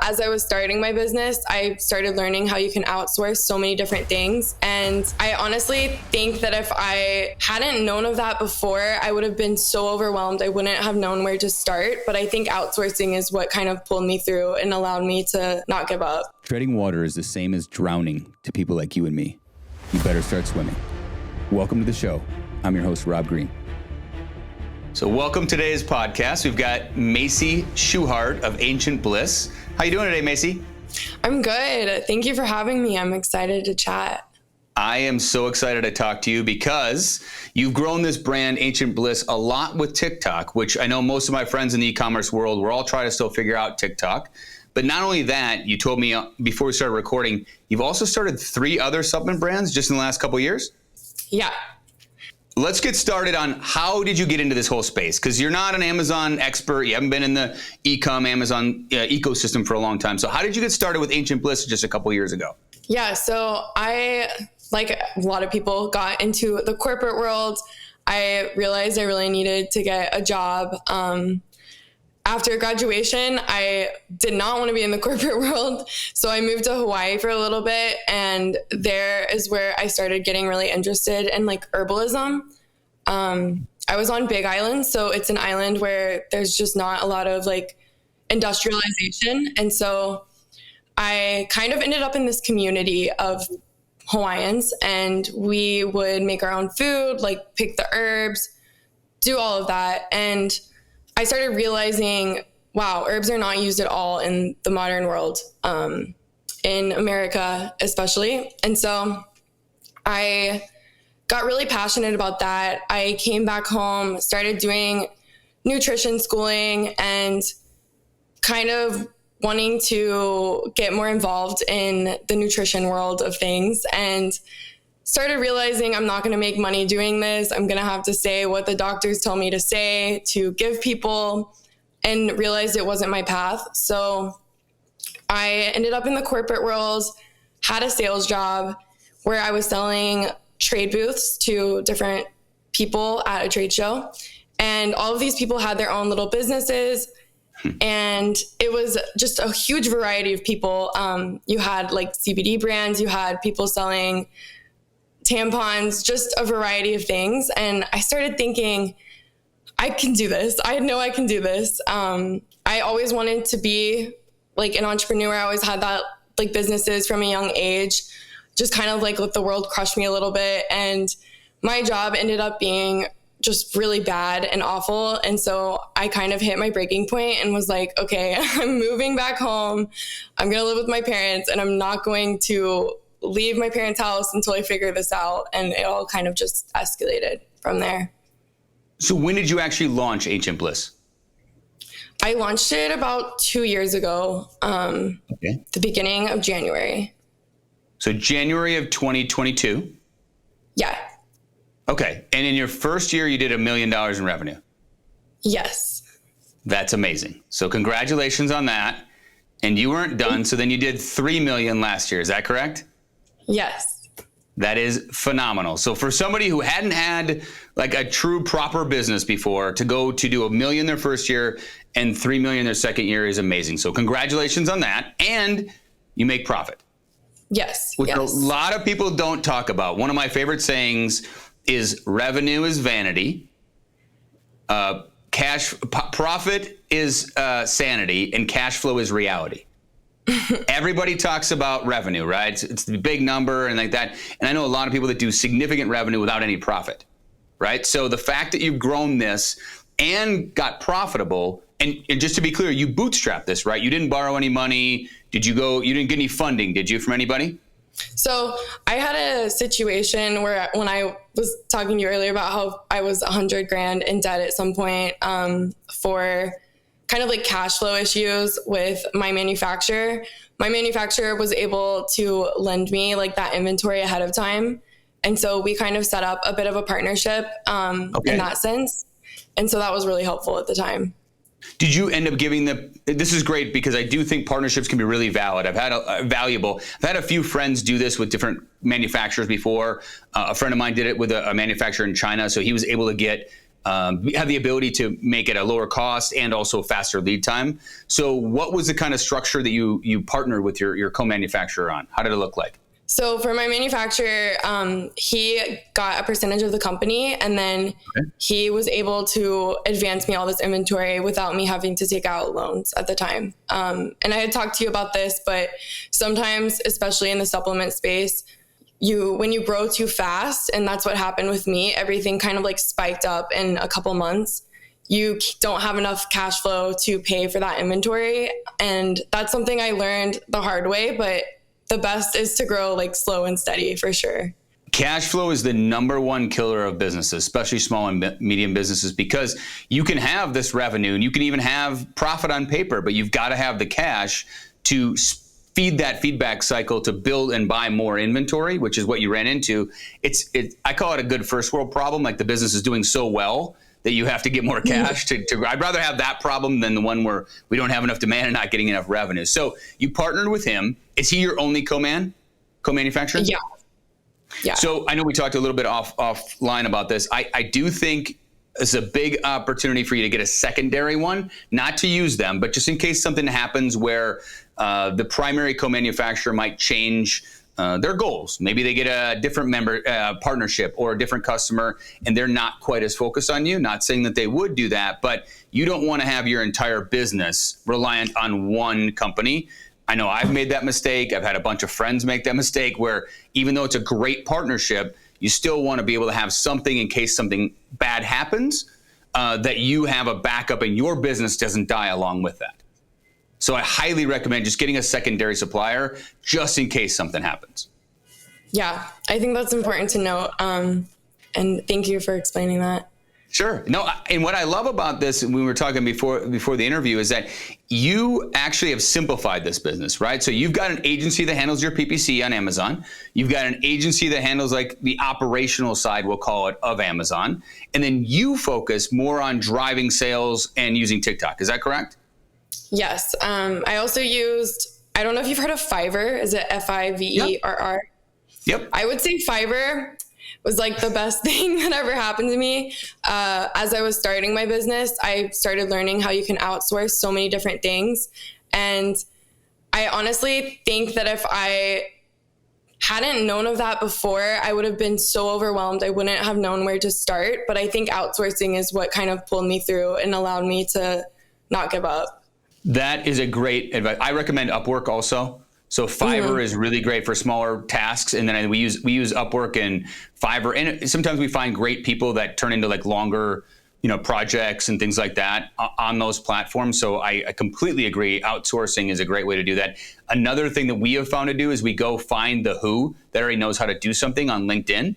as I was starting my business, I started learning how you can outsource so many different things. And I honestly think that if I hadn't known of that before, I would have been so overwhelmed. I wouldn't have known where to start. But I think outsourcing is what kind of pulled me through and allowed me to not give up. Treading water is the same as drowning to people like you and me. You better start swimming. Welcome to the show. I'm your host, Robb Green. So welcome to today's podcast. We've got Macy Shewhart of Ancient Bliss. How you doing today, Macy? I'm good. Thank you for having me. I'm excited to chat. I am so excited to talk to you because you've grown this brand, Ancient Bliss, a lot with TikTok, which I know most of my friends in the e-commerce world, we're all trying to still figure out TikTok. But not only that, you told me before we started recording, you've also started 3 other supplement brands just in the last couple of years? Yeah. Let's get started on how did you get into this whole space? Because you're not an Amazon expert. You haven't been in the e-com Amazon ecosystem for a long time. So how did you get started with Ancient Bliss just a couple years ago? Yeah, so I, like a lot of people, got into the corporate world. I realized I really needed to get a job. After graduation, I did not want to be in the corporate world. So I moved to Hawaii for a little bit. And there is where I started getting really interested in like herbalism. I was on Big Island. So it's an island where there's just not a lot of like industrialization. And so I kind of ended up in this community of Hawaiians, and we would make our own food, like pick the herbs, do all of that. And I started realizing, wow, herbs are not used at all in the modern world, in America especially. And so I got really passionate about that. I came back home, started doing nutrition schooling and kind of wanting to get more involved in the nutrition world of things, and started realizing I'm not going to make money doing this. I'm going to have to say what the doctors tell me to say to give people, and realized it wasn't my path. So I ended up in the corporate world, had a sales job where I was selling trade booths to different people at a trade show. And all of these people had their own little businesses. And it was just a huge variety of people. You had like CBD brands, you had people selling tampons, just a variety of things. And I started thinking, I can do this. I know I can do this. I always wanted to be like an entrepreneur. I always had that like businesses from a young age, just kind of like let the world crush me a little bit. And my job ended up being just really bad and awful. And so I kind of hit my breaking point and was like, okay, I'm moving back home. I'm going to live with my parents, and I'm not going to leave my parents' house until I figure this out. And it all kind of just escalated from there. So when did you actually launch Ancient Bliss? I launched it about 2 years ago, the beginning of January. So January of 2022? Yeah. Okay. And in your first year, you did $1 million in revenue? Yes. That's amazing. So congratulations on that. And you weren't done. So then you did 3 million last year. Is that correct? Yes. That is phenomenal. So for somebody who hadn't had like a true proper business before, to go to do $1 million their first year and 3 million their second year is amazing. So congratulations on that. And you make profit. Yes. Which a lot of people don't talk about. One of my favorite sayings is revenue is vanity. Profit is sanity, and cash flow is reality. Everybody talks about revenue, right? It's the big number and like that. And I know a lot of people that do significant revenue without any profit, right? So the fact that you've grown this and got profitable, and just to be clear, you bootstrapped this, right? You didn't borrow any money. You didn't get any funding, did you, from anybody? So I had a situation where when I was talking to you earlier about how I was $100,000 in debt at some point for kind of like cash flow issues with my manufacturer. My manufacturer was able to lend me like that inventory ahead of time. And so we kind of set up a bit of a partnership in that sense. And so that was really helpful at the time. Did you end up giving this is great because I do think partnerships can be really valid. I've had a few friends do this with different manufacturers before. A friend of mine did it with a manufacturer in China. So he was able to get have the ability to make it a lower cost and also faster lead time. So what was the kind of structure that you partnered with your co-manufacturer on? How did it look like? So for my manufacturer, he got a percentage of the company, and then he was able to advance me all this inventory without me having to take out loans at the time. And I had talked to you about this, but sometimes, especially in the supplement space, when you grow too fast, and that's what happened with me, everything kind of like spiked up in a couple months. You don't have enough cash flow to pay for that inventory. And that's something I learned the hard way, but the best is to grow like slow and steady for sure. Cash flow is the number one killer of businesses, especially small and medium businesses, because you can have this revenue and you can even have profit on paper, but you've got to have the cash to feed that feedback cycle to build and buy more inventory, which is what you ran into. I call it a good first world problem. Like the business is doing so well that you have to get more cash to I'd rather have that problem than the one where we don't have enough demand and not getting enough revenue. So you partnered with him. Is he your only co-manufacturer? Yeah. Yeah. So I know we talked a little bit offline about this. I do think it's a big opportunity for you to get a secondary one, not to use them, but just in case something happens where the primary co-manufacturer might change their goals. Maybe they get a different partnership or a different customer, and they're not quite as focused on you. Not saying that they would do that, but you don't want to have your entire business reliant on one company. I know I've made that mistake. I've had a bunch of friends make that mistake where even though it's a great partnership, you still want to be able to have something in case something bad happens, that you have a backup and your business doesn't die along with that. So I highly recommend just getting a secondary supplier just in case something happens. Yeah, I think that's important to note. And thank you for explaining that. Sure. No, and what I love about this, and we were talking before the interview, is that you actually have simplified this business, right? So you've got an agency that handles your PPC on Amazon. You've got an agency that handles like the operational side, we'll call it, of Amazon. And then you focus more on driving sales and using TikTok. Is that correct? Yes. I also used, I don't know if you've heard of Fiverr. Is it Fiverr? Yep. I would say Fiverr was like the best thing that ever happened to me. As I was starting my business, I started learning how you can outsource so many different things. And I honestly think that if I hadn't known of that before, I would have been so overwhelmed. I wouldn't have known where to start. But I think outsourcing is what kind of pulled me through and allowed me to not give up. That is a great advice. I recommend Upwork also. So Fiverr is really great for smaller tasks. And then we use Upwork and Fiverr. And sometimes we find great people that turn into like longer, projects and things like that on those platforms. So I completely agree. Outsourcing is a great way to do that. Another thing that we have found to do is we go find the who that already knows how to do something on LinkedIn.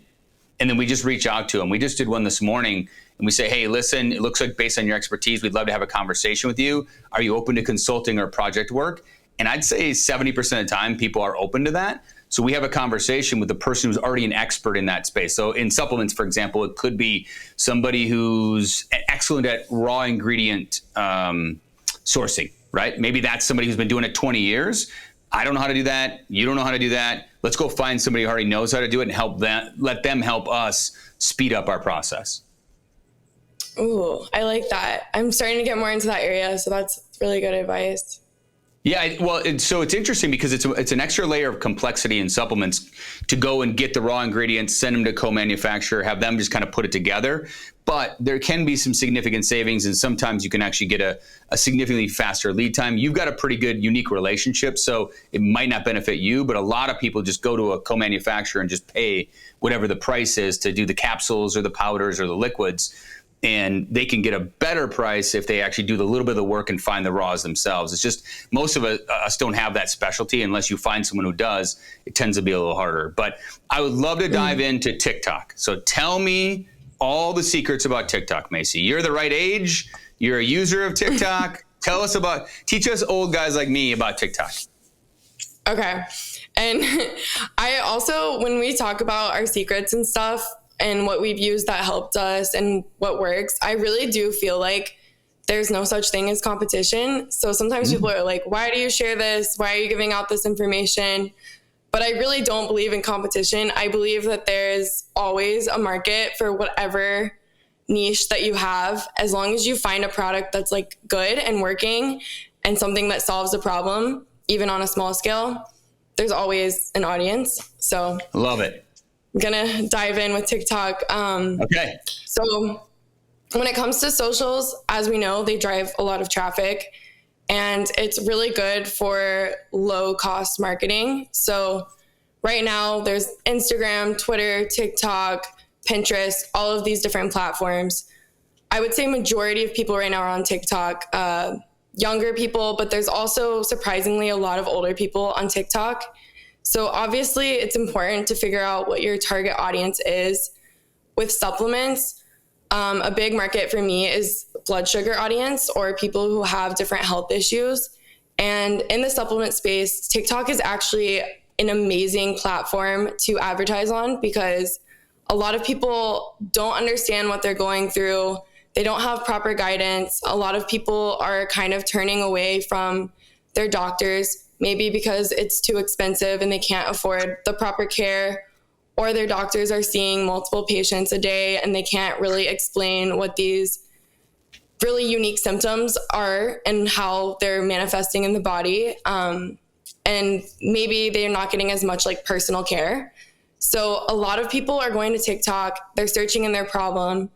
And then we just reach out to them. We just did one this morning. And we say, hey, listen, it looks like based on your expertise, we'd love to have a conversation with you. Are you open to consulting or project work? And I'd say 70% of the time, people are open to that. So we have a conversation with the person who's already an expert in that space. So in supplements, for example, it could be somebody who's excellent at raw ingredient sourcing, right? Maybe that's somebody who's been doing it 20 years. I don't know how to do that. You don't know how to do that. Let's go find somebody who already knows how to do it and let them help us speed up our process. Ooh, I like that. I'm starting to get more into that area. So that's really good advice. Yeah, well, so it's interesting because it's an extra layer of complexity in supplements to go and get the raw ingredients, send them to co-manufacturer, have them just kind of put it together. But there can be some significant savings, and sometimes you can actually get a significantly faster lead time. You've got a pretty good, unique relationship, so it might not benefit you, but a lot of people just go to a co-manufacturer and just pay whatever the price is to do the capsules or the powders or the liquids. And they can get a better price if they actually do the little bit of the work and find the raws themselves. It's just most of us don't have that specialty. Unless you find someone who does, it tends to be a little harder. But I would love to dive into TikTok. So tell me all the secrets about TikTok, Macy. You're the right age. You're a user of TikTok. Teach us old guys like me about TikTok. Okay. And I also, when we talk about our secrets and stuff, and what we've used that helped us and what works, I really do feel like there's no such thing as competition. So sometimes people are like, why do you share this? Why are you giving out this information? But I really don't believe in competition. I believe that there's always a market for whatever niche that you have, as long as you find a product that's like good and working and something that solves a problem, even on a small scale, there's always an audience. So love it. I'm gonna dive in with TikTok. Okay. So when it comes to socials, as we know, they drive a lot of traffic, and it's really good for low cost marketing. So right now there's Instagram, Twitter, TikTok, Pinterest, all of these different platforms. I would say majority of people right now are on TikTok, younger people, but there's also surprisingly a lot of older people on TikTok. So obviously it's important to figure out what your target audience is. With supplements, a big market for me is blood sugar audience, or people who have different health issues. And in the supplement space, TikTok is actually an amazing platform to advertise on, because a lot of people don't understand what they're going through. They don't have proper guidance. A lot of people are kind of turning away from their doctors, maybe because it's too expensive and they can't afford the proper care, or their doctors are seeing multiple patients a day and they can't really explain what these really unique symptoms are and how they're manifesting in the body. And maybe they're not getting as much like personal care. So a lot of people are going to TikTok, they're searching in their problem.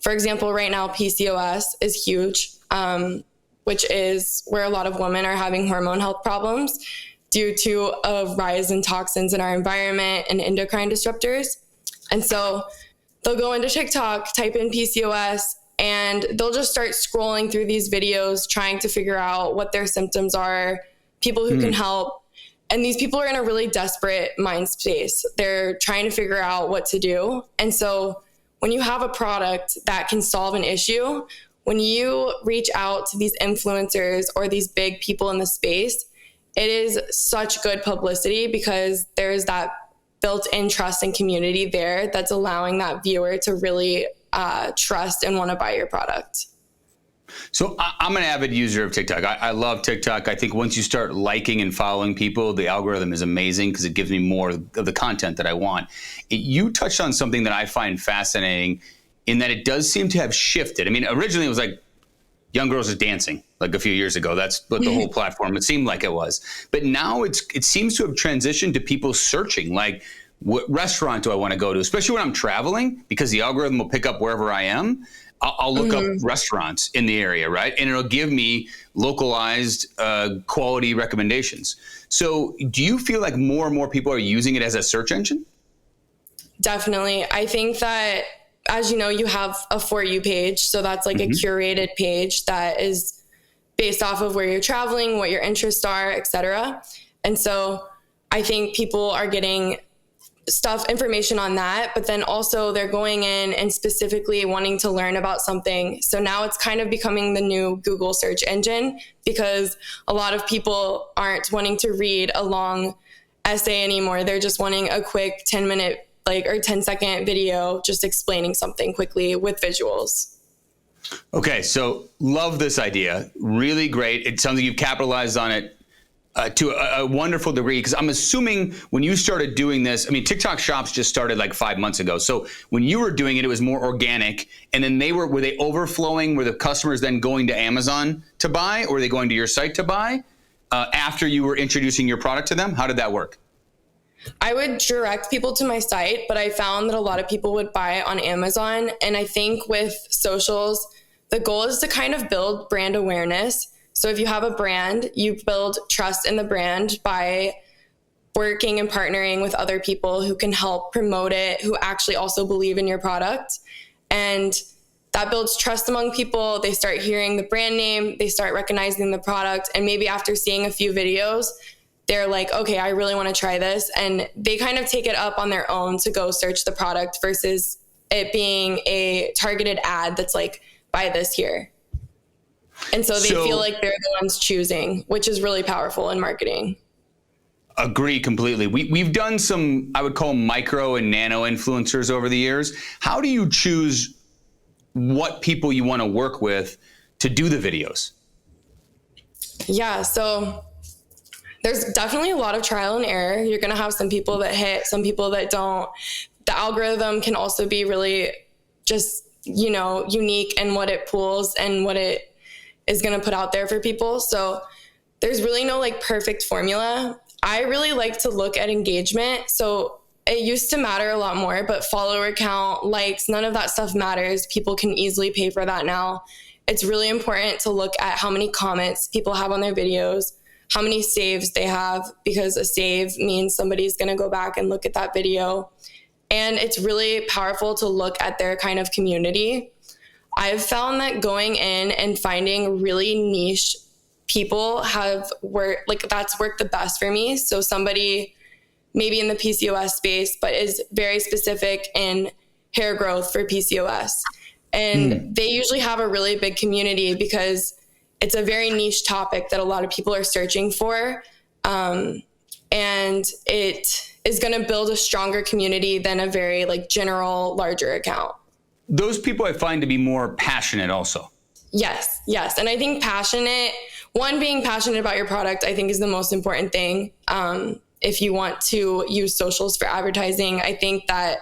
For example, right now, PCOS is huge, which is where a lot of women are having hormone health problems due to a rise in toxins in our environment and endocrine disruptors. And so they'll go into TikTok, type in PCOS, and they'll just start scrolling through these videos, trying to figure out what their symptoms are, people who can help. And these people are in a really desperate mind space. They're trying to figure out what to do. And so when you have a product that can solve an issue, when you reach out to these influencers or these big people in the space, it is such good publicity, because there's that built-in trust and community there that's allowing that viewer to really trust and want to buy your product. So I'm an avid user of TikTok. I love TikTok. I think once you start liking and following people, the algorithm is amazing because it gives me more of the content that I want. You touched on something that I find fascinating, in that it does seem to have shifted. I mean, originally it was like young girls are dancing like a few years ago. That's what the whole platform, it seemed like it was. But now it seems to have transitioned to people searching, like, what restaurant do I want to go to? Especially when I'm traveling, because the algorithm will pick up wherever I am. I'll look up restaurants in the area, right? And it'll give me localized quality recommendations. So do you feel like more and more people are using it as a search engine? Definitely. I think that, as you know, you have a For You page. So that's like a curated page that is based off of where you're traveling, what your interests are, et cetera. And so I think people are getting information on that, but then also they're going in and specifically wanting to learn about something. So now it's kind of becoming the new Google search engine, because a lot of people aren't wanting to read a long essay anymore. They're just wanting a quick 10-minute or 10-second video just explaining something quickly with visuals. Okay, so love this idea. Really great. It sounds like you've capitalized on it to a wonderful degree, because I'm assuming when you started doing this, I mean, TikTok shops just started like 5 months ago. So when you were doing it, it was more organic. And then were they overflowing? Were the customers then going to Amazon to buy, or were they going to your site to buy after you were introducing your product to them? How did that work? I would direct people to my site, but I found that a lot of people would buy on Amazon. And I think with socials, the goal is to kind of build brand awareness. So if you have a brand, you build trust in the brand by working and partnering with other people who can help promote it, who actually also believe in your product. And that builds trust among people. They start hearing the brand name, they start recognizing the product. And maybe after seeing a few videos, they're like, okay, I really want to try this. And they kind of take it up on their own to go search the product, versus it being a targeted ad that's like, buy this here. And so they feel like they're the ones choosing, which is really powerful in marketing. Agree completely. We've done some, I would call micro and nano influencers over the years. How do you choose what people you want to work with to do the videos? Yeah, so there's definitely a lot of trial and error. You're going to have some people that hit, some people that don't. The algorithm can also be really just unique and what it pulls and what it is going to put out there for people. So there's really no like perfect formula. I really like to look at engagement. So it used to matter a lot more, but follower count, likes, none of that stuff matters. People can easily pay for that now. It's really important to look at how many comments people have on their videos, how many saves they have, because a save means somebody's going to go back and look at that video. And it's really powerful to look at their kind of community. I've found that going in and finding really niche people that's worked the best for me. So somebody maybe in the PCOS space, but is very specific in hair growth for PCOS. And they usually have a really big community because it's a very niche topic that a lot of people are searching for. And it is going to build a stronger community than a very like general, larger account. Those people I find to be more passionate also. Yes. And I think being passionate about your product, I think is the most important thing. If you want to use socials for advertising, I think that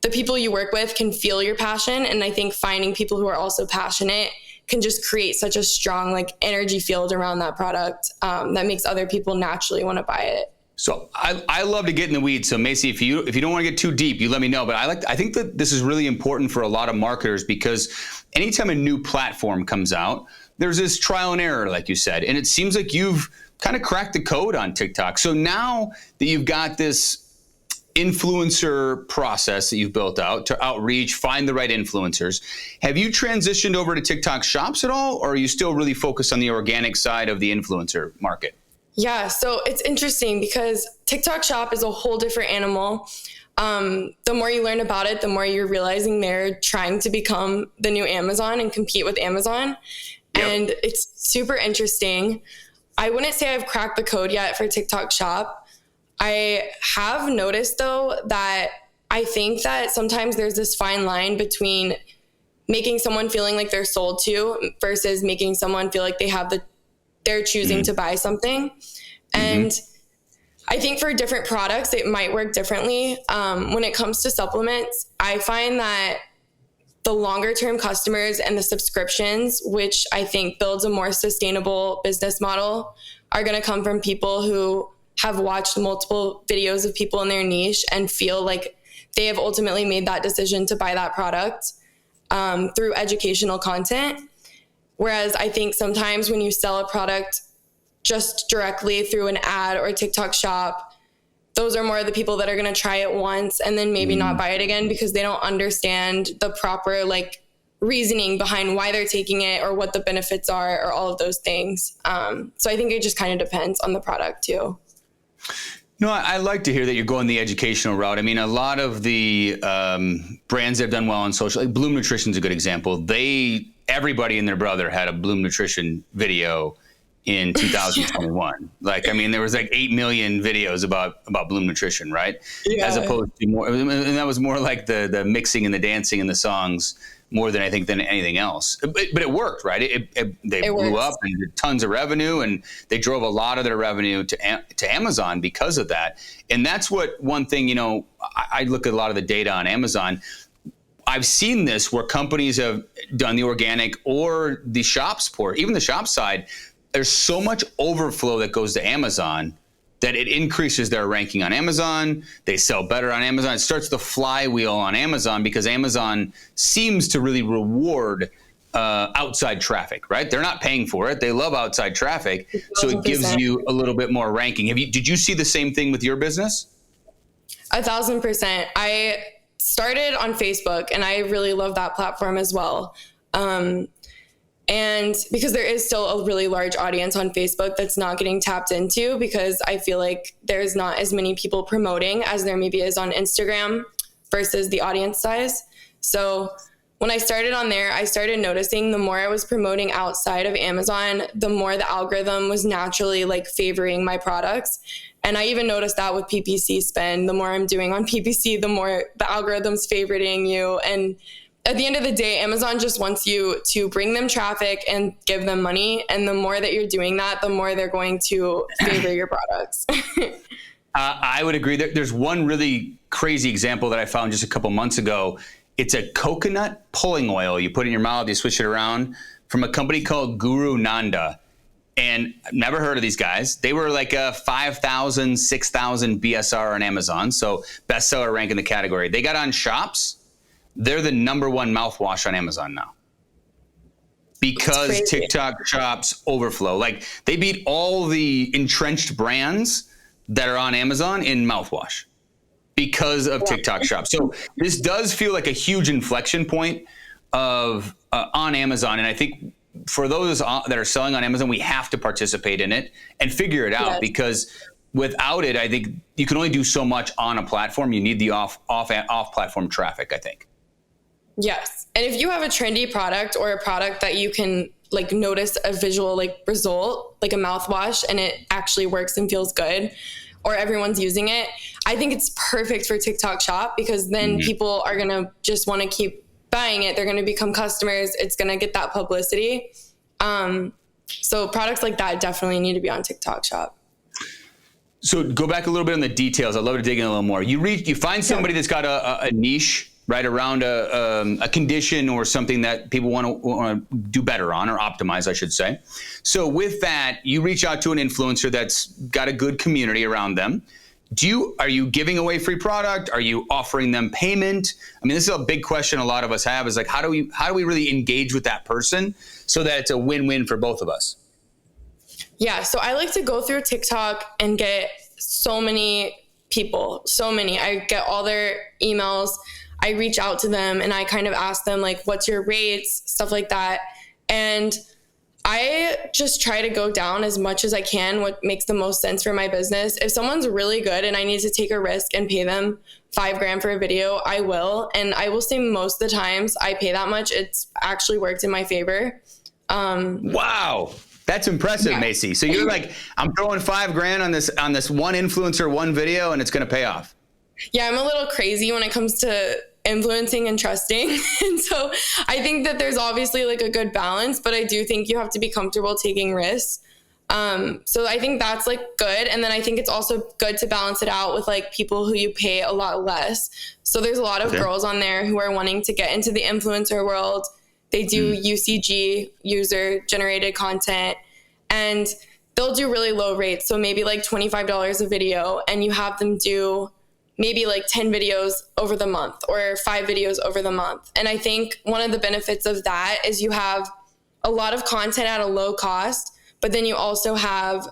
the people you work with can feel your passion. And I think finding people who are also passionate can just create such a strong like energy field around that product that makes other people naturally want to buy it. So I love to get in the weeds. So Macy, if you don't want to get too deep, you let me know. But I think that this is really important for a lot of marketers because anytime a new platform comes out, there's this trial and error, like you said. And it seems like you've kind of cracked the code on TikTok. So now that you've got this influencer process that you've built out to outreach, find the right influencers, have you transitioned over to TikTok shops at all? Or are you still really focused on the organic side of the influencer market? Yeah, so it's interesting because TikTok shop is a whole different animal. The more you learn about it, the more you're realizing they're trying to become the new Amazon and compete with Amazon. Yep. And it's super interesting. I wouldn't say I've cracked the code yet for TikTok shop. I have noticed though that I think that sometimes there's this fine line between making someone feeling like they're sold to versus making someone feel like they're choosing to buy something. And I think for different products, it might work differently. When it comes to supplements, I find that the longer term customers and the subscriptions, which I think builds a more sustainable business model, are going to come from people who have watched multiple videos of people in their niche and feel like they have ultimately made that decision to buy that product through educational content. Whereas I think sometimes when you sell a product just directly through an ad or a TikTok shop, those are more the people that are going to try it once and then maybe not buy it again because they don't understand the proper like reasoning behind why they're taking it or what the benefits are or all of those things. So I think it just kind of depends on the product too. No, I like to hear that you're going the educational route. I mean, a lot of the brands that have done well on social, like Bloom Nutrition is a good example. Everybody and their brother had a Bloom Nutrition video in 2021. Like, I mean, there was like 8 million videos about Bloom Nutrition, right? Yeah. As opposed to more, and that was more like the mixing and the dancing and the songs more than I think than anything else. But it worked, right? They blew up and did tons of revenue, and they drove a lot of their revenue to Amazon because of that. And that's one thing, I look at a lot of the data on Amazon. I've seen this where companies have done the organic or the shop support, even the shop side. There's so much overflow that goes to Amazon that it increases their ranking on Amazon. They sell better on Amazon. It starts the flywheel on Amazon because Amazon seems to really reward outside traffic, right? They're not paying for it. They love outside traffic. 100%. So it gives you a little bit more ranking. Did you see the same thing with your business? 1,000%. I started on Facebook and I really love that platform as well. And because there is still a really large audience on Facebook that's not getting tapped into because I feel like there's not as many people promoting as there maybe is on Instagram versus the audience size. So when I started on there, I started noticing the more I was promoting outside of Amazon, the more the algorithm was naturally like favoring my products. And I even noticed that with PPC spend, the more I'm doing on PPC, the more the algorithm's favoriting you. And at the end of the day, Amazon just wants you to bring them traffic and give them money. And the more that you're doing that, the more they're going to favor your products. I would agree. There's one really crazy example that I found just a couple months ago. It's a coconut pulling oil. You put it in your mouth, you swish it around, from a company called Guru Nanda. And I've never heard of these guys. They were like a 5,000, 6,000 BSR on Amazon. So bestseller rank in the category. They got on Shops. They're the number one mouthwash on Amazon now. Because TikTok Shops overflow. Like, they beat all the entrenched brands that are on Amazon in mouthwash because of TikTok Shops. So this does feel like a huge inflection point of on Amazon. And I think for those that are selling on Amazon, we have to participate in it and figure it out, because without it, I think you can only do so much on a platform. You need the off platform traffic, I think. Yes. And if you have a trendy product or a product that you can like notice a visual like result, like a mouthwash, and it actually works and feels good, or everyone's using it, I think it's perfect for TikTok Shop, because then people are going to just want to keep buying it. They're going to become customers. It's going to get that publicity. So products like that definitely need to be on TikTok Shop. So go back a little bit on the details. I'd love to dig in a little more. You find somebody that's got a niche, right, around a condition or something that people want to do better on, or optimize, I should say. So with that, you reach out to an influencer that's got a good community around them. Are you giving away free product? Are you offering them payment? I mean, this is a big question a lot of us have, is like, how do we really engage with that person so that it's a win-win for both of us? Yeah. So I like to go through TikTok and get so many people, I get all their emails. I reach out to them and I kind of ask them like, what's your rates, stuff like that. And I just try to go down as much as I can what makes the most sense for my business. If someone's really good and I need to take a risk and pay them $5,000 for a video, I will. And I will say most of the times I pay that much, it's actually worked in my favor. Wow. That's impressive, Macy. So you're like, I'm throwing $5,000 on this one influencer, one video, and it's going to pay off. Yeah, I'm a little crazy when it comes to influencing and trusting. And so I think that there's obviously like a good balance, but I do think you have to be comfortable taking risks. So I think that's like good. And then I think it's also good to balance it out with like people who you pay a lot less. So there's a lot of girls on there who are wanting to get into the influencer world. They do UCG, user generated content, and they'll do really low rates. So maybe like $25 a video, and you have them do maybe like 10 videos over the month or 5 videos over the month. And I think one of the benefits of that is you have a lot of content at a low cost, but then you also have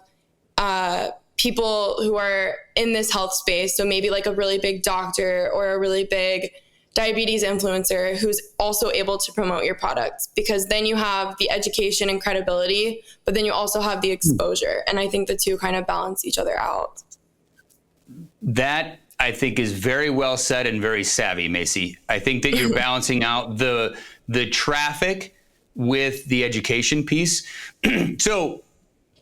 people who are in this health space. So maybe like a really big doctor or a really big diabetes influencer who's also able to promote your products, because then you have the education and credibility, but then you also have the exposure. And I think the two kind of balance each other out. That, I think, is very well said and very savvy, Macy. I think that you're balancing out the traffic with the education piece. So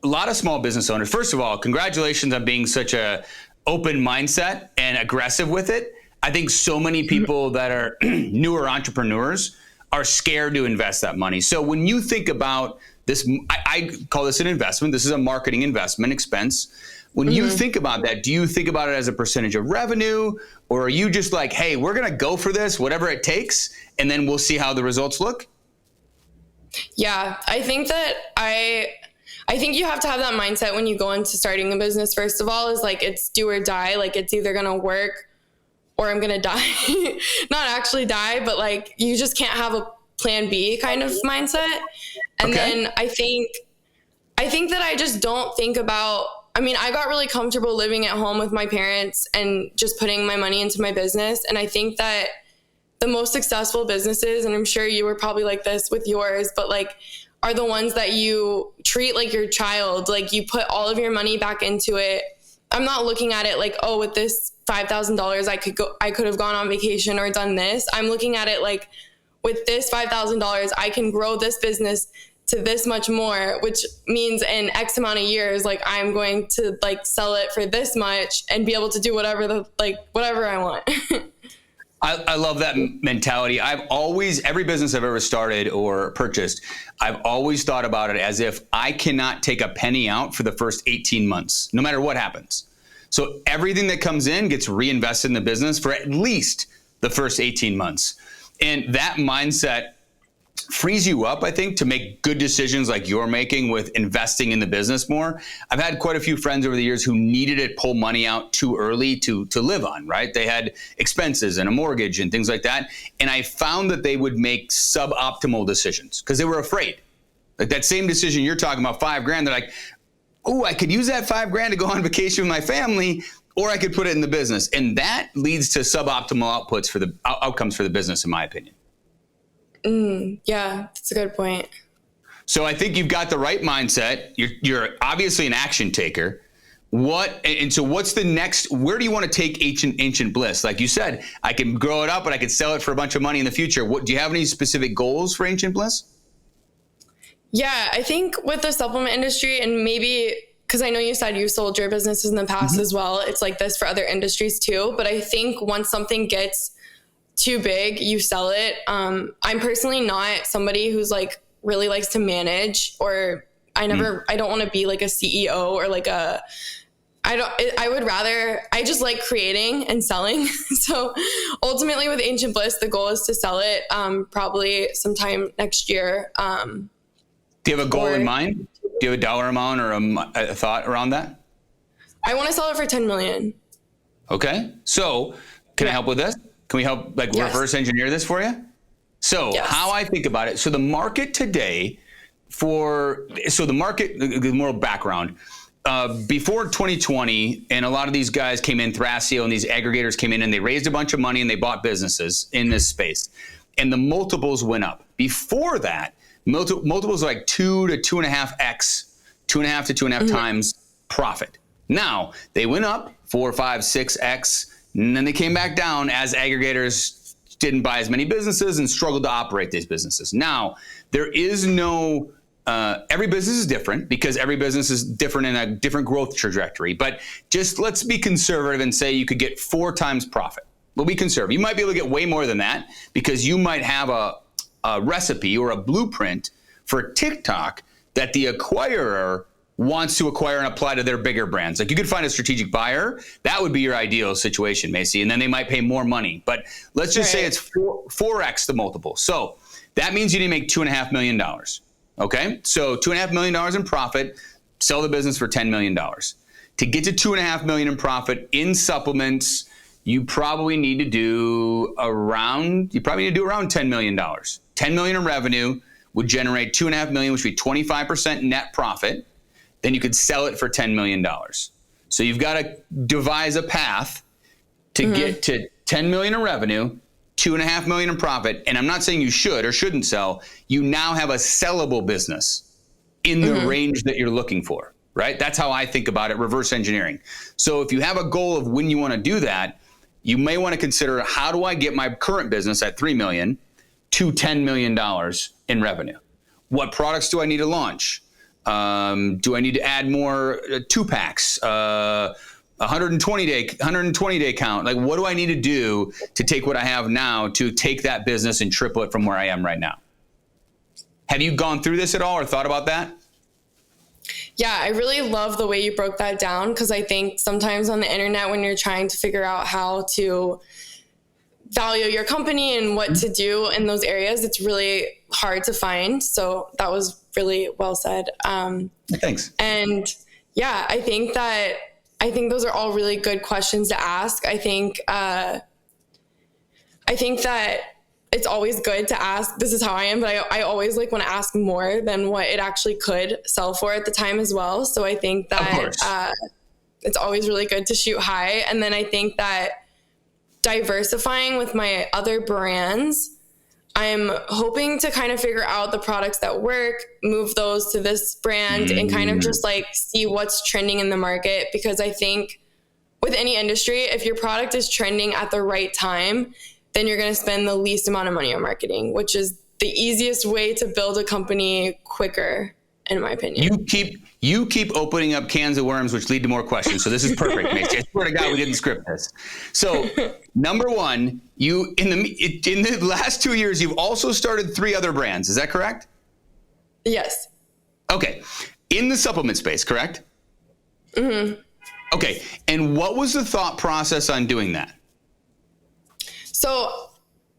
a lot of small business owners, first of all, congratulations on being such a open mindset and aggressive with it. I think so many people that are newer entrepreneurs are scared to invest that money. So when you think about this, I call this an investment. This is a marketing investment expense. When you think about that, do you think about it as a percentage of revenue, or are you just like, hey, we're going to go for this, whatever it takes, and then we'll see how the results look? Yeah, I think that I think you have to have that mindset when you go into starting a business. First of all, is like, it's do or die. Like, it's either going to work or I'm going to die. Not actually die, but like, you just can't have a plan B kind of mindset. And then I think that I just don't think about, I mean, I got really comfortable living at home with my parents and just putting my money into my business. And I think that the most successful businesses, and I'm sure you were probably like this with yours, but like, are the ones that you treat like your child. Like, you put all of your money back into it. I'm not looking at it like, oh, with this $5,000, I could have gone on vacation or done this. I'm looking at it like, with this $5,000, I can grow this business to this much more, which means in X amount of years, like, I'm going to like sell it for this much and be able to do whatever I want. I love that mentality. Every business I've ever started or purchased, I've always thought about it as if I cannot take a penny out for the first 18 months, no matter what happens. So everything that comes in gets reinvested in the business for at least the first 18 months. And that mindset frees you up, I think, to make good decisions like you're making with investing in the business more. I've had quite a few friends over the years who needed to pull money out too early to live on, right? They had expenses and a mortgage and things like that. And I found that they would make suboptimal decisions because they were afraid. Like that same decision you're talking about, $5,000, they're like, oh, I could use that $5,000 to go on vacation with my family, or I could put it in the business. And that leads to suboptimal outputs for the outcomes for the business, in my opinion. Yeah, that's a good point. So I think you've got the right mindset. You're obviously an action taker. So what's the next, where do you want to take Ancient Bliss? Like you said, I can grow it up, but I could sell it for a bunch of money in the future. Do you have any specific goals for Ancient Bliss? Yeah, I think with the supplement industry, and maybe because I know you said you sold your businesses in the past as well, it's like this for other industries too. But I think once something gets too big, you sell it. I'm personally not somebody who's like really likes to manage, or I don't want to be like a CEO or like I just like creating and selling. So ultimately with Ancient Bliss, the goal is to sell it probably sometime next year. Do you have a goal in mind? Do you have a dollar amount or a thought around that? I want to sell it for 10 million. Okay. So can I help with this? Can we help reverse engineer this for you? So how I think about it. So the market today the more background, before 2020, and a lot of these guys came in, Thrasio and these aggregators came in and they raised a bunch of money and they bought businesses in this space. And the multiples went up. Before that, multiples are like 2 to 2.5x, 2.5 to 2.5 times profit. Now they went up 4, 5, 6x, and then they came back down as aggregators didn't buy as many businesses and struggled to operate these businesses. Now there is no, every business is different because every business is different in a different growth trajectory. But just let's be conservative and say you could get 4 times profit. We'll be conservative. You might be able to get way more than that because you might have a recipe or a blueprint for TikTok that the acquirer wants to acquire and apply to their bigger brands. Like you could find a strategic buyer. That would be your ideal situation, Macy. And then they might pay more money. But let's just say it's 4x the multiple. So that means you need to make $2.5 million. Okay. So $2.5 million in profit, sell the business for $10 million. To get to $2.5 million in profit in supplements, you probably need to do around $10 million. $10 million in revenue would generate $2.5 million, which would be 25% net profit. Then you could sell it for $10 million. So you've got to devise a path to get to 10 million in revenue, 2.5 million in profit. And I'm not saying you should or shouldn't sell. You now have a sellable business in the range that you're looking for, right? That's how I think about it, reverse engineering. So if you have a goal of when you want to do that, you may want to consider, how do I get my current business at 3 million to $10 million in revenue? What products do I need to launch? Do I need to add more 2-packs, 120 day count? Like, what do I need to do to take what I have now to take that business and triple it from where I am right now? Have you gone through this at all or thought about that? Yeah, I really love the way you broke that down, because I think sometimes on the internet, when you're trying to figure out how to value your company and what to do in those areas, it's really hard to find. So that was really well said. Thanks. And yeah, I think those are all really good questions to ask. I think that it's always good to ask. This is how I am, but I always want to ask more than what it actually could sell for at the time as well. So I think that it's always really good to shoot high. And then I think that diversifying with my other brands, I'm hoping to kind of figure out the products that work, move those to this brand, and kind of just see what's trending in the market. Because I think with any industry, if your product is trending at the right time, then you're going to spend the least amount of money on marketing, which is the easiest way to build a company quicker, in my opinion. You keep opening up cans of worms, which lead to more questions. So this is perfect, Macy. I swear to God, we didn't script this. So number one, you in the last 2 years, you've also started 3 other brands. Is that correct? Yes. Okay. In the supplement space, correct? Mm-hmm. Okay. And what was the thought process on doing that? So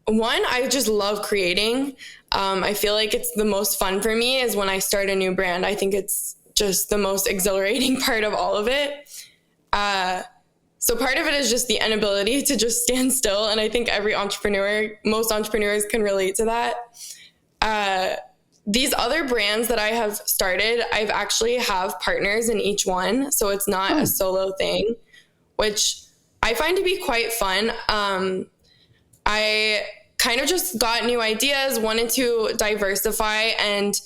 One, I just love creating. I feel like it's the most fun for me is when I start a new brand. I think it's just the most exhilarating part of all of it. So part of it is just the inability to just stand still. And I think most entrepreneurs can relate to that. These other brands that I have started, I've actually have partners in each one. So it's not a solo thing, which I find to be quite fun. I kind of just got new ideas, wanted to diversify, and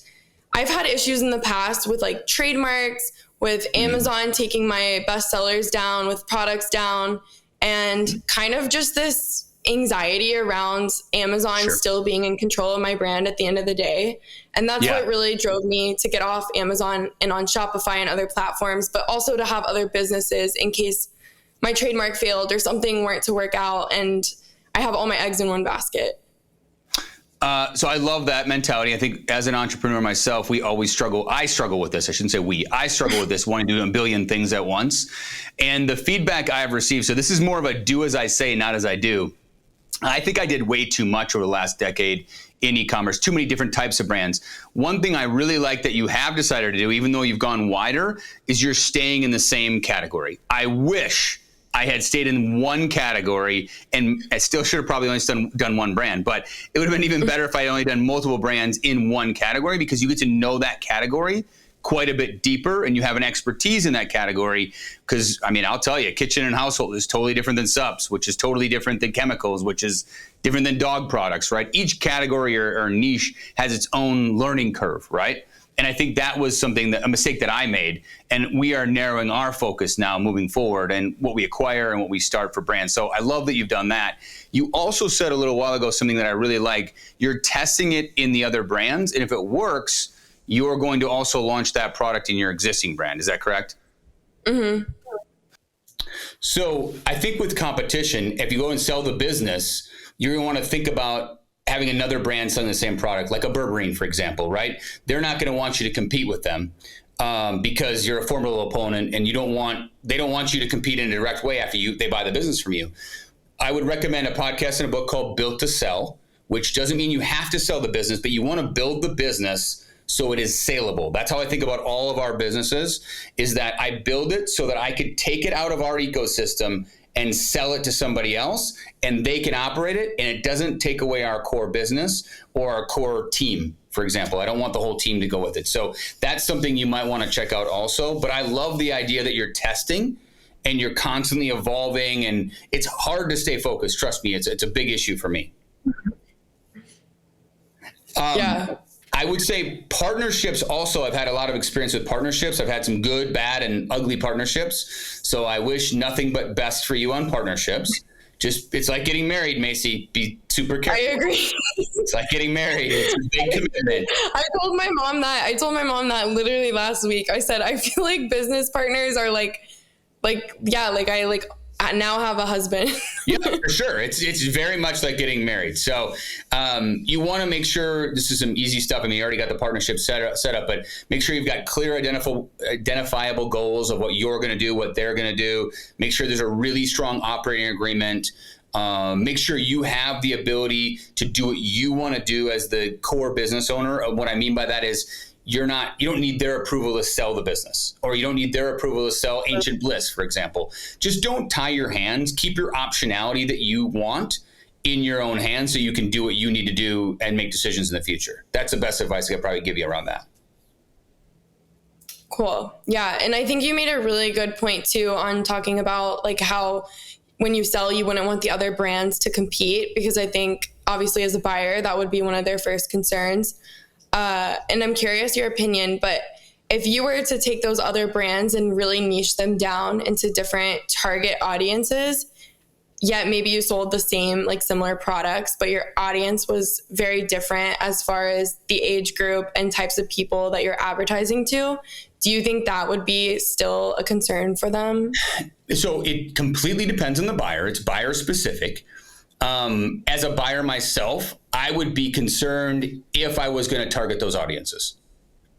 I've had issues in the past with like trademarks, with Amazon taking my bestsellers down, with products down, and kind of just this anxiety around Amazon still being in control of my brand at the end of the day. And that's what really drove me to get off Amazon and on Shopify and other platforms, but also to have other businesses in case my trademark failed or something weren't to work out, and I have all my eggs in one basket. So I love that mentality. I think as an entrepreneur myself, we always struggle. I struggle with this. I shouldn't say we. I struggle with this, wanting to do a billion things at once. And the feedback I've received, so this is more of a do as I say, not as I do. I think I did way too much over the last decade in e-commerce, too many different types of brands. One thing I really like that you have decided to do, even though you've gone wider, is you're staying in the same category. I wish I had stayed in one category, and I still should have probably only done one brand, but it would have been even better if I had only done multiple brands in one category, because you get to know that category quite a bit deeper and you have an expertise in that category. Because, I mean, I'll tell you, kitchen and household is totally different than subs, which is totally different than chemicals, which is different than dog products, right? Each category or niche has its own learning curve, right? And I think that was a mistake that I made. And we are narrowing our focus now moving forward and what we acquire and what we start for brands. So I love that you've done that. You also said a little while ago something that I really like. You're testing it in the other brands. And if it works, you're going to also launch that product in your existing brand. Is that correct? Mm-hmm. So I think with competition, if you go and sell the business, you're going to want to think about having another brand selling the same product, like a Berberine, for example, right? They're not going to want you to compete with them because you're a formidable opponent, and they don't want you to compete in a direct way after they buy the business from you. I would recommend a podcast and a book called Built to Sell, which doesn't mean you have to sell the business, but you want to build the business so it is saleable. That's how I think about all of our businesses, is that I build it so that I could take it out of our ecosystem and sell it to somebody else, and they can operate it, and it doesn't take away our core business or our core team, for example. I don't want the whole team to go with it. So that's something you might want to check out also. But I love the idea that you're testing and you're constantly evolving, and it's hard to stay focused. Trust me, it's a big issue for me. I would say partnerships also. I've had a lot of experience with partnerships. I've had some good, bad, and ugly partnerships. So I wish nothing but best for you on partnerships. It's like getting married, Macy. Be super careful. I agree. It's like getting married. It's a big commitment. I told my mom that literally last week. I said, I feel like business partners are I now have a husband. Yeah, for sure. It's very much like getting married. So you want to make sure, this is some easy stuff. I mean, you already got the partnership set up, but make sure you've got clear identifiable goals of what you're going to do, what they're going to do. Make sure there's a really strong operating agreement. Make sure you have the ability to do what you want to do as the core business owner. What I mean by that is, you don't need their approval to sell the business, or you don't need their approval to sell Ancient Bliss, for example. Just don't tie your hands. Keep your optionality that you want in your own hands so you can do what you need to do and make decisions in the future. That's the best advice I could probably give you around that. Cool. Yeah. And I think you made a really good point too on talking about like how when you sell, you wouldn't want the other brands to compete, because I think obviously as a buyer, that would be one of their first concerns. And I'm curious your opinion, but if you were to take those other brands and really niche them down into different target audiences, yet maybe you sold the same, like similar products, but your audience was very different as far as the age group and types of people that you're advertising to, do you think that would be still a concern for them? So it completely depends on the buyer. It's buyer specific. As a buyer myself, I would be concerned if I was going to target those audiences,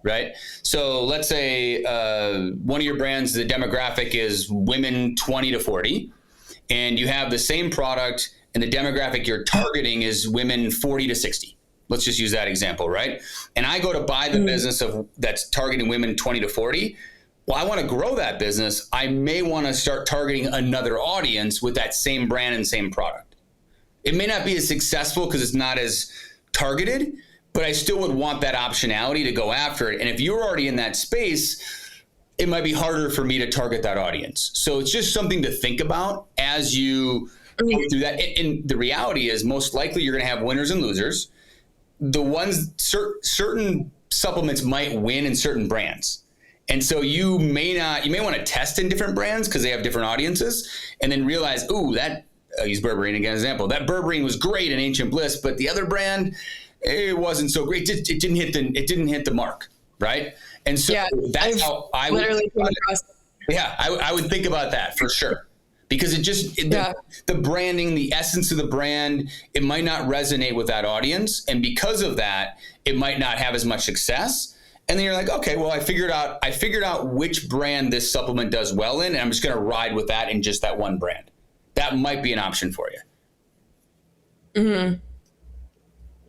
right? So let's say one of your brands, the demographic is women 20 to 40, and you have the same product and the demographic you're targeting is women 40 to 60. Let's just use that example, right? And I go to buy the business that's targeting women 20 to 40. Well, I want to grow that business. I may want to start targeting another audience with that same brand and same product. It may not be as successful because it's not as targeted, but I still would want that optionality to go after it. And if you're already in that space, it might be harder for me to target that audience. So it's just something to think about as you go through that. And the reality is most likely you're going to have winners and losers. The ones, certain supplements might win in certain brands. And so you may want to test in different brands because they have different audiences, and then realize, I'll use berberine again as an example. That berberine was great in Ancient Bliss, but the other brand, it wasn't so great. It didn't hit the mark, right? And so that's how I would think about it. Yeah, I would think about that for sure. Because the branding, the essence of the brand, it might not resonate with that audience. And because of that, it might not have as much success. And then you're like, okay, well, I figured out which brand this supplement does well in, and I'm just going to ride with that in just that one brand. That might be an option for you. Mm-hmm.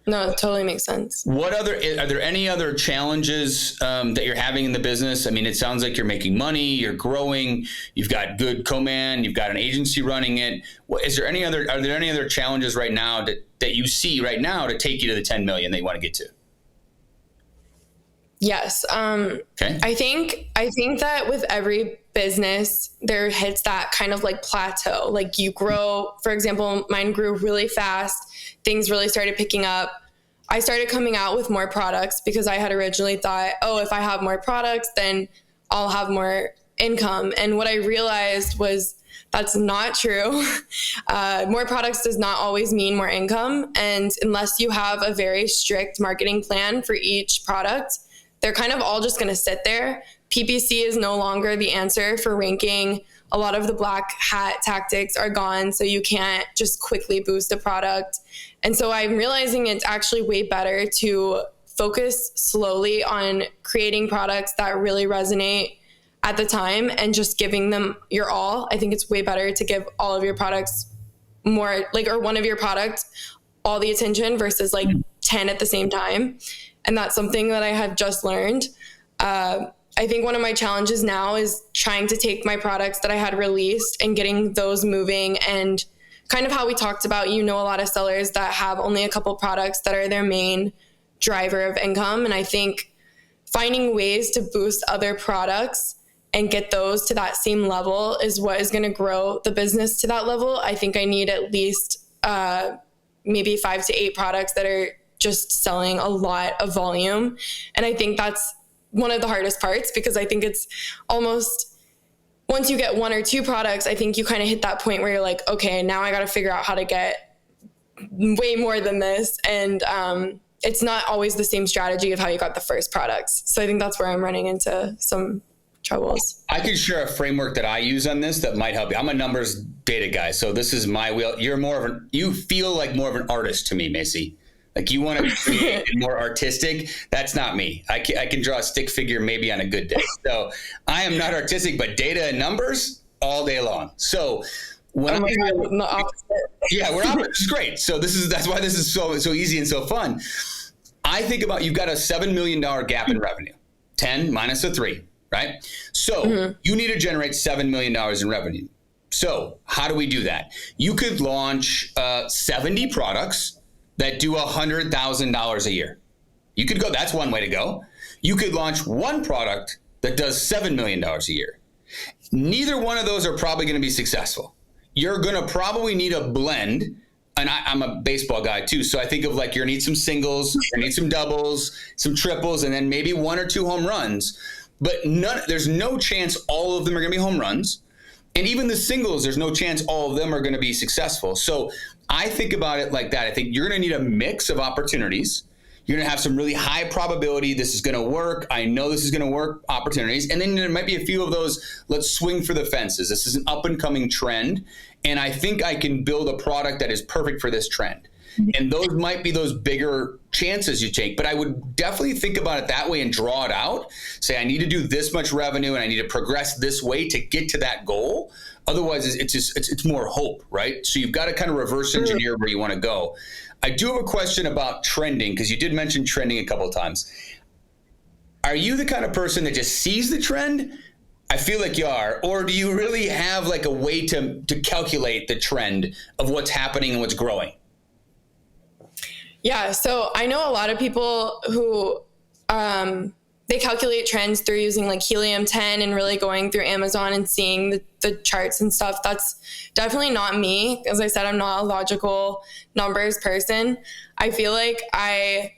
No, it totally makes sense. Are there any other challenges that you're having in the business? I mean, it sounds like you're making money, you're growing, you've got good co-man, you've got an agency running it. Are there any other challenges right now that you see right now to take you to the 10 million that you want to get to? Yes. Okay. I think that with every business, there hits that kind of like plateau. Like you grow, for example, mine grew really fast. Things really started picking up. I started coming out with more products because I had originally thought, if I have more products, then I'll have more income. And what I realized was that's not true. More products does not always mean more income. And unless you have a very strict marketing plan for each product, they're kind of all just going to sit there. PPC is no longer the answer for ranking. A lot of the black hat tactics are gone, so you can't just quickly boost a product. And so I'm realizing it's actually way better to focus slowly on creating products that really resonate at the time and just giving them your all. I think it's way better to give all of your products more, or one of your products all the attention versus 10 at the same time. And that's something that I have just learned. I think one of my challenges now is trying to take my products that I had released and getting those moving, and kind of how we talked about, a lot of sellers that have only a couple products that are their main driver of income. And I think finding ways to boost other products and get those to that same level is what is going to grow the business to that level. I think I need at least maybe 5 to 8 products that are just selling a lot of volume. And I think that's one of the hardest parts, because I think it's almost, once you get 1 or 2 products, I think you kind of hit that point where you're like, okay, now I got to figure out how to get way more than this. And it's not always the same strategy of how you got the first products. So I think that's where I'm running into some troubles. I could share a framework that I use on this that might help you. I'm a numbers data guy, so this is my wheel. You feel like more of an artist to me, Macy. Like you want to create more artistic. That's not me. I can draw a stick figure maybe on a good day. So I am not artistic, but data and numbers all day long. So when we're opposite. This is great. So that's why this is so easy and so fun. I think about, you've got a $7 million gap in revenue, 10 minus a 3, right? So you need to generate $7 million in revenue. So how do we do that? You could launch 70 products that do $100,000 a year. You could go, that's one way to go. You could launch one product that does $7 million a year. Neither one of those are probably going to be successful. You're going to probably need a blend. And I'm a baseball guy too. So I think of you need some singles, you need some doubles, some triples, and then maybe 1 or 2 home runs. But there's no chance all of them are going to be home runs. And even the singles, there's no chance all of them are going to be successful. So I think about it like that. I think you're going to need a mix of opportunities. You're going to have some really high probability this is going to work. I know this is going to work opportunities. And then there might be a few of those, let's swing for the fences. This is an up and coming trend. And I think I can build a product that is perfect for this trend. And those might be those bigger chances you take. But I would definitely think about it that way and draw it out. Say, I need to do this much revenue and I need to progress this way to get to that goal Otherwise, it's more hope, right? So you've got to kind of reverse engineer where you want to go. I do have a question about trending, because you did mention trending a couple of times. Are you the kind of person that just sees the trend? I feel like you are. Or do you really have like a way to calculate the trend of what's happening and what's growing? Yeah, so I know a lot of people who they calculate trends through using like helium-10 and really going through Amazon and seeing the charts and stuff. That's definitely not me. As I said, I'm not a logical numbers person. I feel like I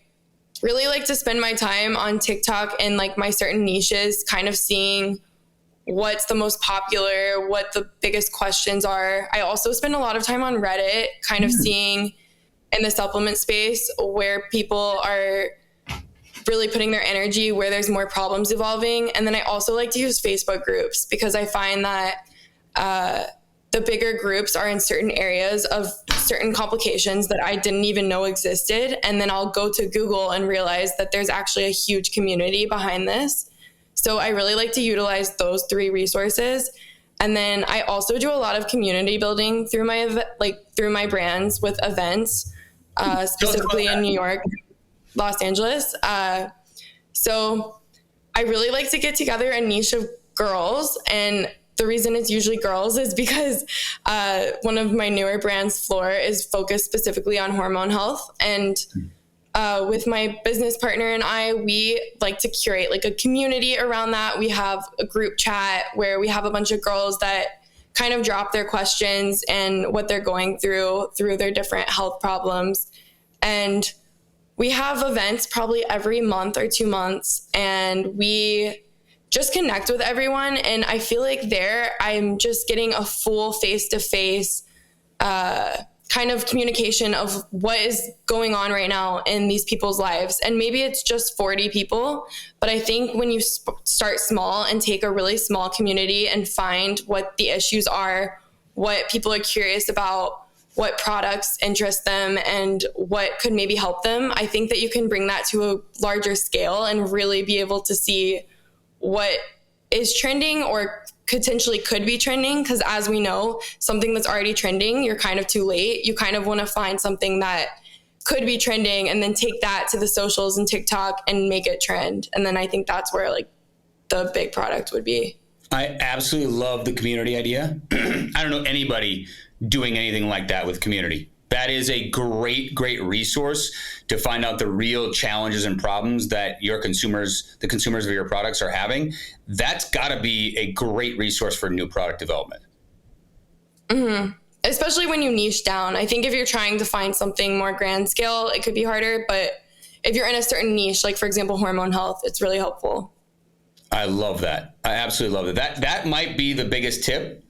really like to spend my time on TikTok and like my certain niches, kind of seeing what's the most popular, what the biggest questions are. I also spend a lot of time on Reddit, kind of seeing in the supplement space where people are really putting their energy, where there's more problems evolving. And then I also like to use Facebook groups, because I find that the bigger groups are in certain areas of certain complications that I didn't even know existed. And then I'll go to Google and realize that there's actually a huge community behind this. So I really like to utilize those 3 resources. And then I also do a lot of community building through my brands with events, specifically in New York, Los Angeles. So I really like to get together a niche of girls. And the reason it's usually girls is because one of my newer brands, Floor, is focused specifically on hormone health. And with my business partner and I, we like to curate like a community around that. We have a group chat where we have a bunch of girls that kind of drop their questions and what they're going through their different health problems. And we have events probably every month or 2 months, and we just connect with everyone. And I feel like there I'm just getting a full face-to-face kind of communication of what is going on right now in these people's lives. And maybe it's just 40 people, but I think when you start small and take a really small community and find what the issues are, what people are curious about, what products interest them, and what could maybe help them, I think that you can bring that to a larger scale and really be able to see what is trending or potentially could be trending. Because as we know, something that's already trending, you're kind of too late. You kind of want to find something that could be trending and then take that to the socials and TikTok and make it trend. And then I think that's where like the big product would be. I absolutely love the community idea. I don't know anybody doing anything like that with community. That is a great, great resource to find out the real challenges and problems that your consumers, the consumers of your products, are having. That's got to be a great resource for new product development. Mm-hmm. Especially when you niche down. I think if you're trying to find something more grand scale, it could be harder. But if you're in a certain niche, like for example, hormone health, it's really helpful. I love that. I absolutely love it. That might be the biggest tip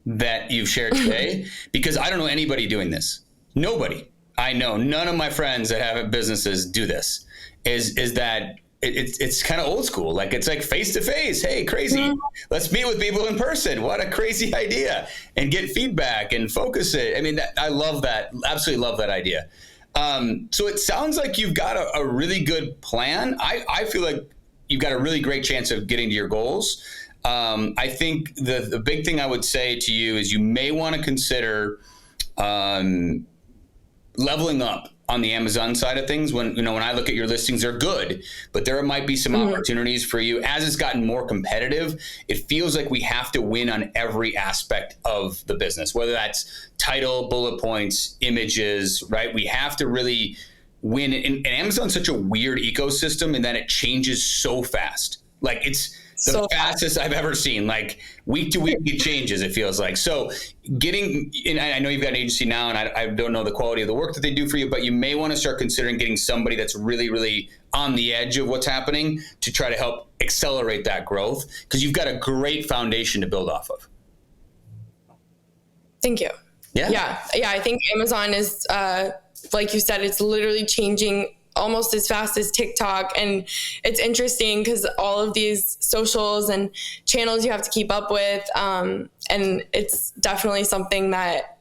that you've shared today, because I don't know anybody doing this. Nobody. I know none of my friends that have businesses do this. Is that it's kind of old school. Like it's like face to face. Hey, crazy. Mm-hmm. Let's meet with people in person. What a crazy idea. And get feedback and focus it. I mean, I love that. Absolutely love that idea. So it sounds like you've got a really good plan. I feel like you've got a really great chance of getting to your goals. I think the big thing I would say to you is you may want to consider leveling up on the Amazon side of things. When I look at your listings, they're good, but there might be some opportunities for you. As it's gotten more competitive, it feels like we have to win on every aspect of the business, whether that's title, bullet points, images, right? We have to really win. And Amazon's such a weird ecosystem in that it changes so fast. Like it's the fastest I've ever seen. Like week to week, it changes, it feels like. So and I know you've got an agency now, and I don't know the quality of the work that they do for you, but you may want to start considering getting somebody that's really, really on the edge of what's happening to try to help accelerate that growth, because you've got a great foundation to build off of. Thank you. Yeah. I think Amazon is, like you said, it's literally changing almost as fast as TikTok. And it's interesting because all of these socials and channels you have to keep up with. And it's definitely something that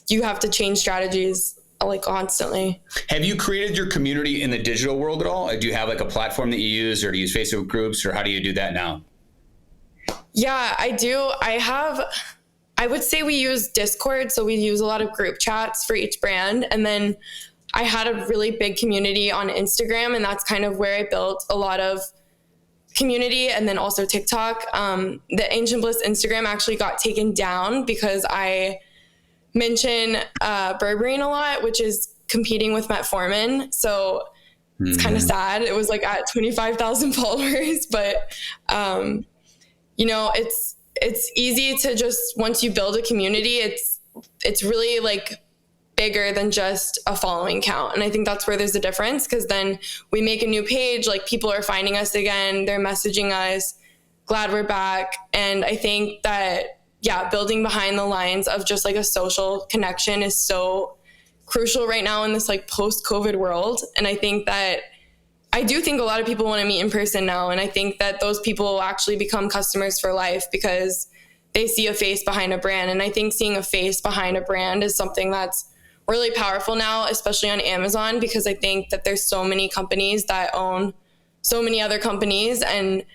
you have to change strategies like constantly. Have you created your community in the digital world at all? Do you have like a platform that you use, or do you use Facebook groups, or how do you do that now? Yeah, I do. I have I would say we use Discord. So we use a lot of group chats for each brand. And then I had a really big community on Instagram, and that's kind of where I built a lot of community. And then also TikTok. The Ancient Bliss Instagram actually got taken down because I mention berberine a lot, which is competing with metformin. So it's kind of sad. It was like at 25,000 followers, but you know, it's easy to just, once you build a community, it's really like bigger than just a following count. And I think that's where there's a difference, because then we make a new page, like people are finding us again, they're messaging us, glad we're back. And I think that, yeah, building behind the lines of just like a social connection is so crucial right now in this like post-COVID world. And I think that, I do think a lot of people want to meet in person now. And I think that those people will actually become customers for life because they see a face behind a brand. And I think seeing a face behind a brand is something that's really powerful now, especially on Amazon, because I think that there's so many companies that own so many other companies, and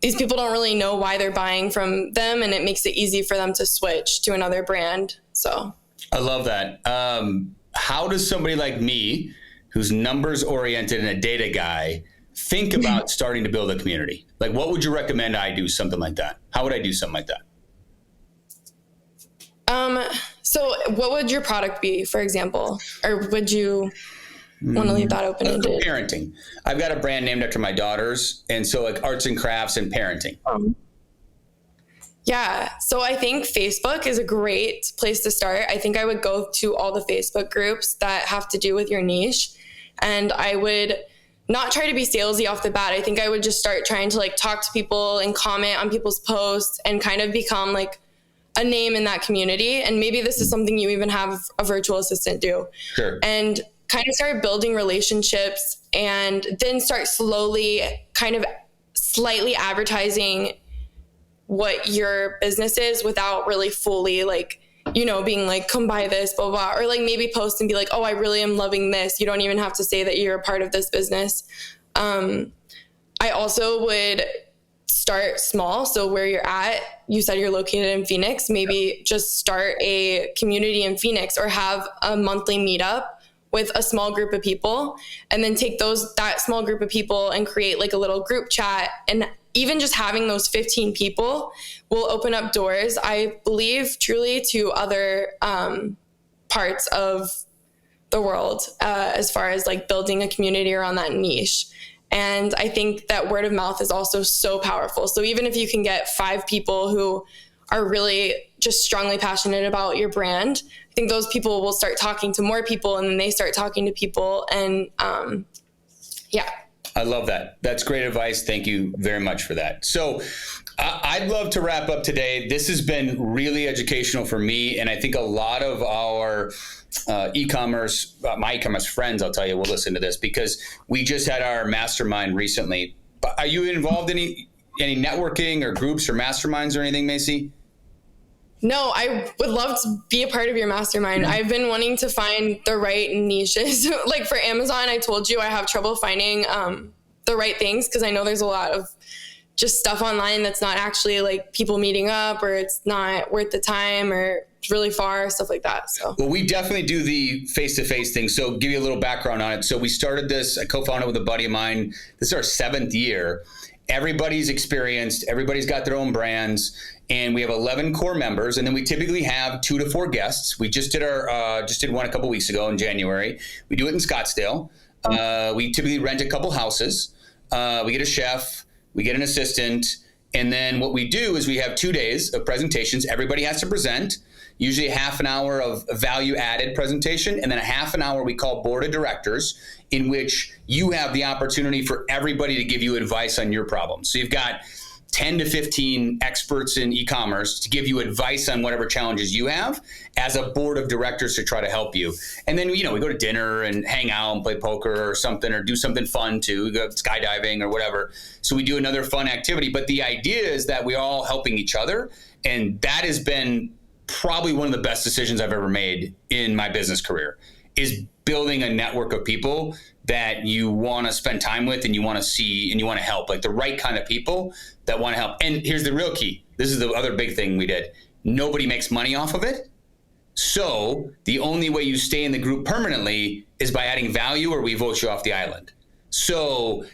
these people don't really know why they're buying from them, and it makes it easy for them to switch to another brand. So I love that. How does somebody like me, who's numbers oriented and a data guy, think about starting to build a community? Like, what would you recommend I do something like that? How would I do something like that? So what would your product be, for example? Or would you want to leave that open-ended? Parenting. I've got a brand named after my daughters. And so like arts and crafts and parenting. Yeah. So I think Facebook is a great place to start. I think I would go to all the Facebook groups that have to do with your niche. And I would not try to be salesy off the bat. I think I would just start trying to like talk to people and comment on people's posts and kind of become like a name in that community. And maybe this is something you even have a virtual assistant do. Sure. And kind of start building relationships, and then start slowly kind of slightly advertising what your business is without really fully like, you know, being like, come buy this, blah, blah, or like maybe post and be like, oh, I really am loving this. You don't even have to say that you're a part of this business. I also would start small. So where you're at, you said you're located in Phoenix, maybe just start a community in Phoenix, or have a monthly meetup with a small group of people, and then take that small group of people and create like a little group chat. And even just having those 15 people will open up doors, I believe, truly to other parts of the world as far as like building a community around that niche. And I think that word of mouth is also so powerful. So even if you can get 5 people who are really just strongly passionate about your brand, I think those people will start talking to more people, and then they start talking to people. And yeah. I love that. That's great advice. Thank you very much for that. So I'd love to wrap up today. This has been really educational for me. And I think a lot of our my e-commerce friends, I'll tell you, will listen to this, because we just had our mastermind recently. Are you involved in any networking or groups or masterminds or anything, Macy? No, I would love to be a part of your mastermind. Mm-hmm. I've been wanting to find the right niches. Like for Amazon, I told you I have trouble finding the right things, because I know there's a lot of just stuff online that's not actually like people meeting up, or it's not worth the time, or it's really far, stuff like that. So, well, we definitely do the face-to-face thing. So give you a little background on it. So we started this, I co-founded with a buddy of mine. This is our 7th year. Everybody's experienced, everybody's got their own brands, and we have 11 core members. And then we typically have 2 to 4 guests. We just did one a couple weeks ago in January. We do it in Scottsdale. We typically rent a couple houses. We get a chef, we get an assistant. And then what we do is we have 2 days of presentations. Everybody has to present, usually a half an hour of value added presentation, and then a half an hour we call board of directors, in which you have the opportunity for everybody to give you advice on your problem. So you've got 10 to 15 experts in e-commerce to give you advice on whatever challenges you have as a board of directors to try to help you. And then, we go to dinner and hang out and play poker or something, or do something fun too. We go skydiving or whatever. So we do another fun activity. But the idea is that we're all helping each other. And that has been probably one of the best decisions I've ever made in my business career, is building a network of people that you want to spend time with, and you want to see, and you want to help, like the right kind of people that want to help. And here's the real key. This is the other big thing we did. nobody makes money off of it. So the only way you stay in the group permanently is by adding value, or we vote you off the island. So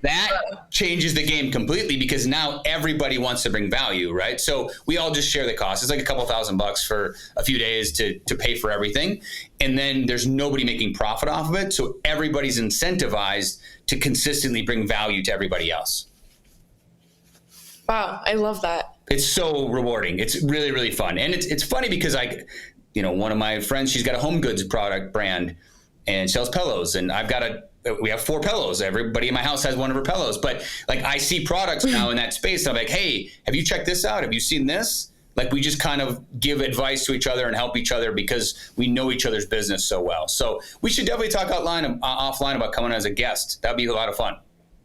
that changes the game completely, because now everybody wants to bring value, right? So we all just share the cost. It's like a couple $1,000 for a few days to pay for everything. And then there's nobody making profit off of it. So everybody's incentivized to consistently bring value to everybody else. Wow, I love that. It's so rewarding. It's really, really fun. And it's funny because one of my friends, she's got a home goods product brand and sells pillows. And we have 4 pillows. Everybody in my house has one of her pillows. But like, I see products now in that space. And I'm like, hey, have you checked this out? Have you seen this? Like, we just kind of give advice to each other and help each other because we know each other's business so well. So we should definitely talk offline about coming as a guest. That'd be a lot of fun.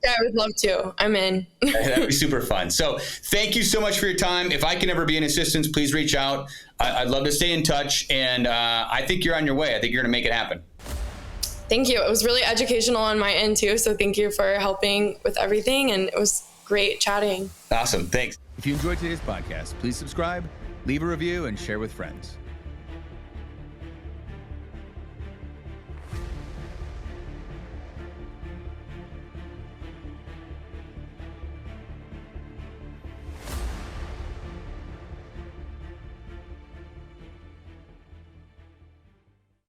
Yeah, I would love to. I'm in. That'd be super fun. So thank you so much for your time. If I can ever be an assistance, please reach out. I'd love to stay in touch. And I think you're on your way. I think you're going to make it happen. Thank you. It was really educational on my end too. So thank you for helping with everything. And it was great chatting. Awesome. Thanks. If you enjoyed today's podcast, please subscribe, leave a review, and share with friends.